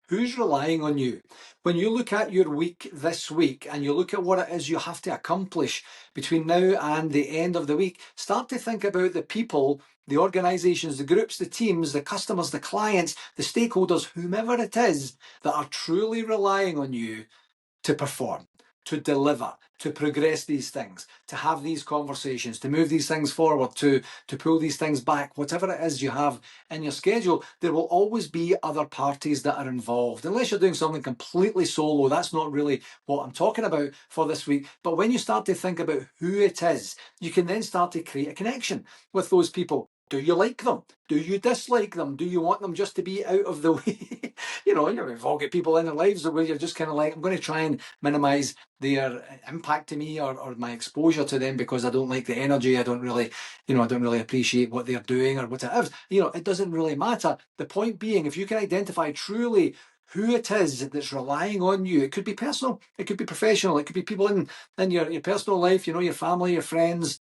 Who's relying on you? When you look at your week this week and you look at what it is you have to accomplish between now and the end of the week, start to think about the people, the organizations, the groups, the teams, the customers, the clients, the stakeholders, whomever it is that are truly relying on you to perform, to deliver, to progress these things, to have these conversations, to move these things forward, to pull these things back, whatever it is you have in your schedule, there will always be other parties that are involved. Unless you're doing something completely solo, that's not really what I'm talking about for this week. But when you start to think about who it is, you can then start to create a connection with those people. Do you like them? Do you dislike them? Do you want them just to be out of the way? We've all got people in their lives where you're just kind of like, I'm going to try and minimize their impact to me or my exposure to them because I don't like the energy. I don't really appreciate what they're doing or whatever. It doesn't really matter. The point being, if you can identify truly who it is that's relying on you, it could be personal, it could be professional, it could be people in your personal life, your family, your friends,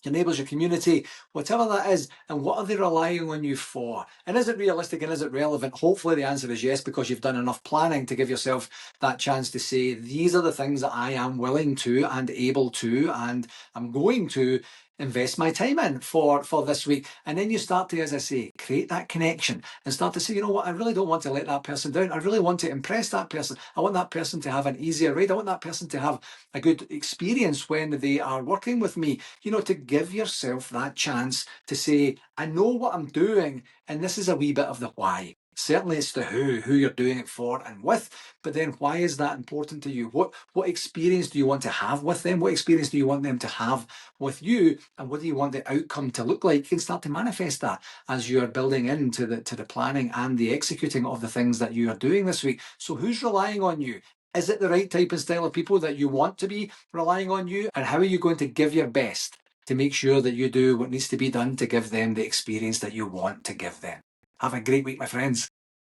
your neighbours, your community, whatever that is, and what are they relying on you for? And is it realistic and is it relevant? Hopefully the answer is yes, because you've done enough planning to give yourself that chance to say, these are the things that I am willing to and able to, and I'm going to invest my time in for this week. And then you start to, as I say, create that connection and start to say, you know what, I really don't want to let that person down. I really want to impress that person. I want that person to have an easier ride. I want that person to have a good experience when they are working with me. To give yourself that chance to say, I know what I'm doing, and this is a wee bit of the why. Certainly it's the who you're doing it for and with, but then why is that important to you? What experience do you want to have with them? What experience do you want them to have with you? And what do you want the outcome to look like? You can start to manifest that as you're building into the planning and the executing of the things that you are doing this week. So who's relying on you? Is it the right type and style of people that you want to be relying on you? And how are you going to give your best to make sure that you do what needs to be done to give them the experience that you want to give them? Have a great week, my friends.